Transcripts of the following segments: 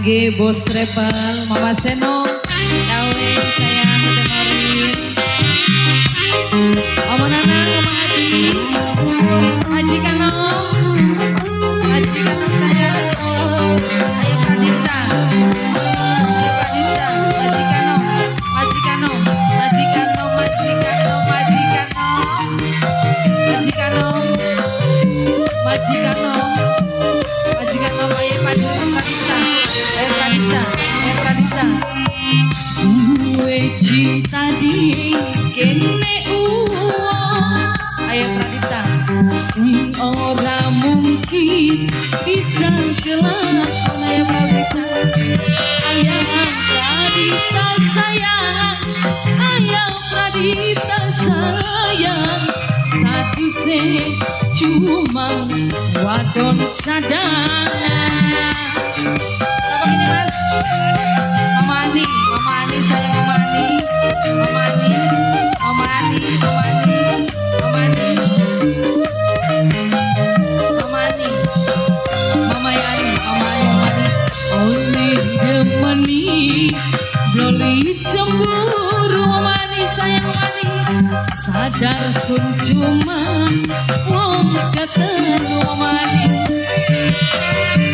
Kangge Bos Travel, Mama Seno, Dawe sayang Temorin, Mama Nana, Mama Adi, Haji Kano sayang, Ayo Pradita, Haji Kano, Gue cinta di kene uang. Ayo Pradita, si orang mungkin bisa kelakon. Ayo Pradita, ayo Pradita sayang, ayo Pradita sayang. Satu se cuma wadon cadangan. Apa ini Mas? Mama Ani sayang, Mama Yani. Oleh demani bloli cemburu, Mama Ani sayang, sadar sun cuma wong ketemu, Mama Ani.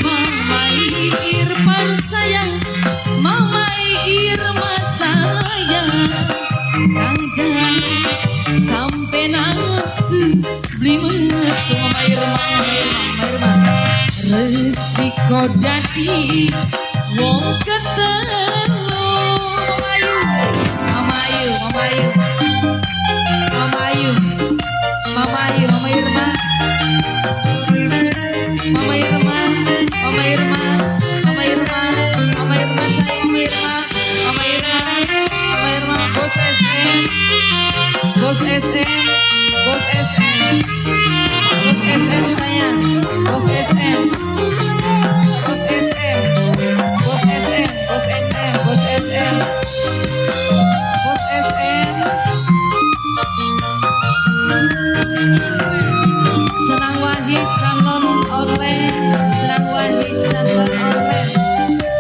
Mama Irfan sayang, Mama Irma sayang, kagak sampai nafsu beli metu. Mama Irma resiko dadi wong ketemu. Mama Ayu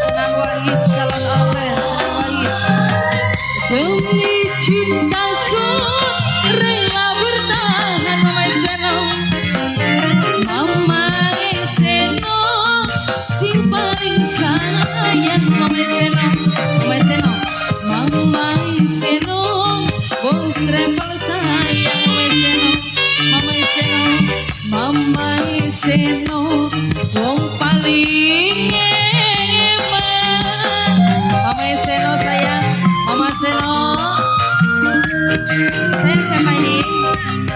Senang Wahid calon online, demi cinta sun rela bertahan. Mama Seno sing paling sayang. Mama Seno Bos Travel sayang. Mama Seno wong paling eman. Mama Seno sayang, Mama Seno. Sayang siapa ini?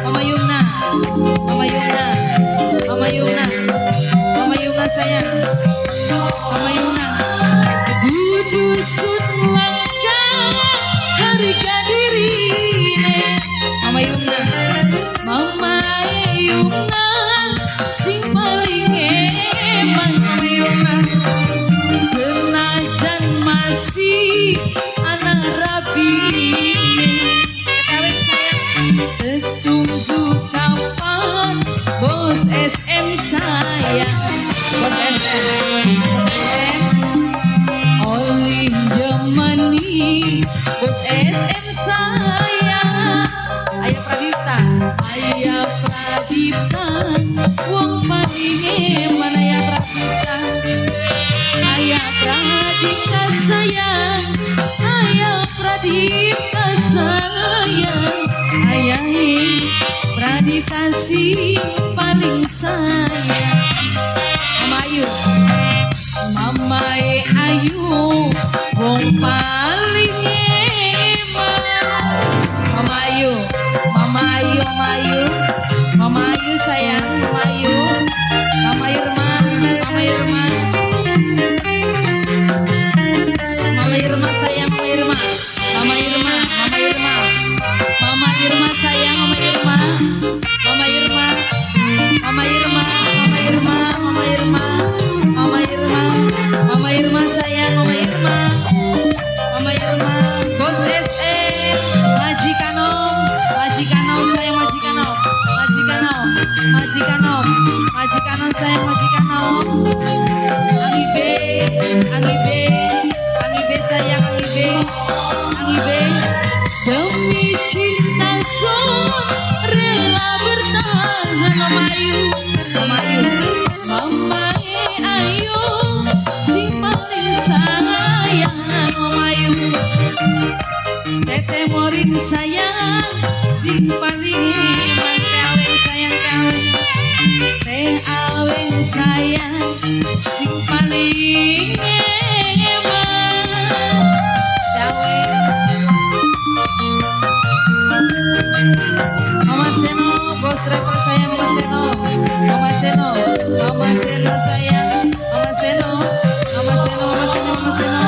Mama Yumna sayang, Mama Yumna. Dudusun langkah harga diri, Mama Yumna sing paling eman. Mama Yumna, senajan masih anak rabi, tunggu kapan Bos SM sayang. Bos SM oleh demani Bos SM sayang. Ayo Pradita wong paling eman. Ayo Pradita sayang, ayo Pradita sayang. Ayahi Pradita si paling sayang. Mama Ayu wong paling eman. Mama Ayu sayang, Mama Irma sayang, Mama Irma sayang, Bos SM, Majikanau sayang, Majikanom, majikanom sayang majikanom. Angibe, angibe, angibe sayang angibe, angibe. Demi cinta sun rela bertahan mamayu, mamayu, mamae ayu, si paling sayang mamayu. Tete morin sayang, si paling teh aweng sayang sing paling eman dawe Mama Seno bos driver sayang Mama Seno Mama Seno Mama Seno sayang Mama Seno Mama Seno Mama Seno Mama Seno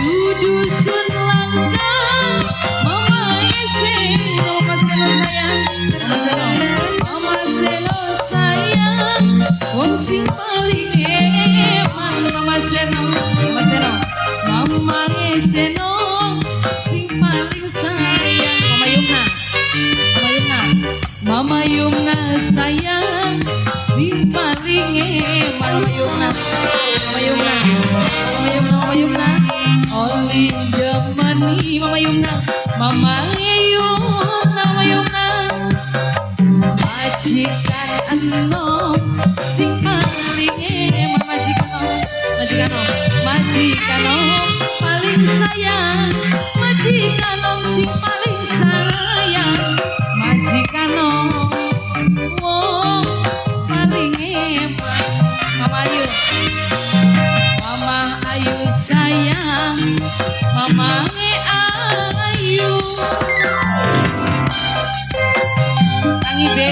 dudusun langka Mama Seno Mama Seno sayang Mama Seno Mama Seno wong sing paling eman Mama Seno Mama Seno Mama Seno sing paling sayang Mama Yumna Mama Yumna sayang sing paling eman Mama Yumna Mama Yumna Mama Yumna Mama Yumna only Germany Mama Yumna Mama Yumna Mama Yumna majikan enom sing paling eman majikanom paling sayang majikanom sing paling sayang majikanom wong paling eman Mama Ayu Mama Ayu sayang Mama Ayu Angibe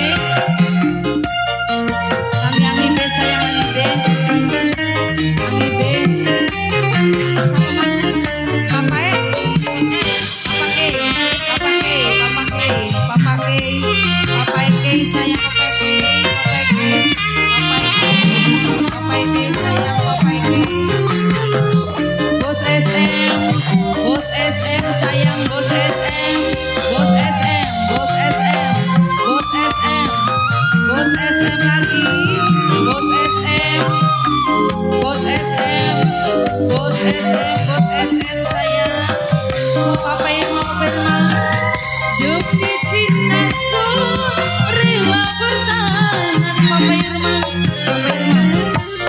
Bos SM sayang Papa Irma demi cinta sun rela bertahan Papa Irma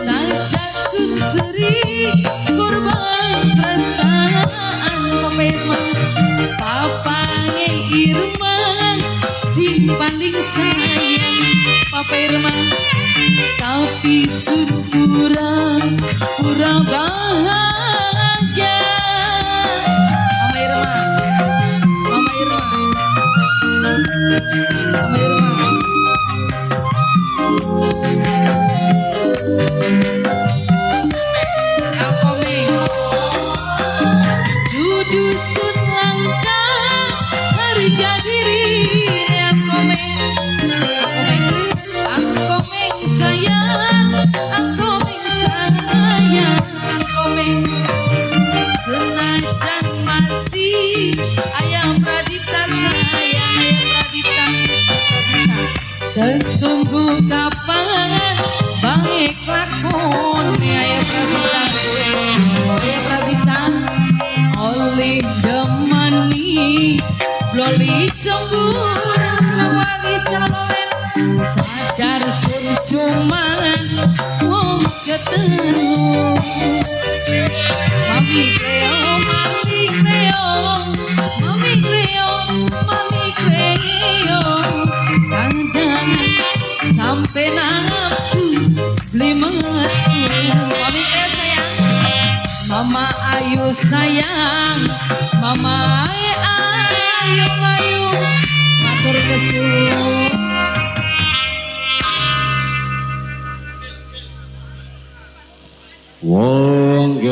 najak sun seri korban perasaan Papa Irma Papa Irma si paling sayang Papa Irma tapi sun pura bahagia Mama Irma Mama Irma Mama Irma Angkomeng dudusun langka harga diri Angkomeng Angkomeng sayang Angkomeng sayang Angkomeng senajan masih ayam Pradita sayang ayam Pradita tertunggu kapan baik lakon ayam Pradita oleh demani bloli cembur lawali calomen sadar sun cuman wong ketemu Mami Cleo Mami Cleo Mami Cleo Mami Cleo kadang sampai nafsu beli metu Mami Cleo sayang Mama Ayu sayang Mama Ayu matur kesuwun Wong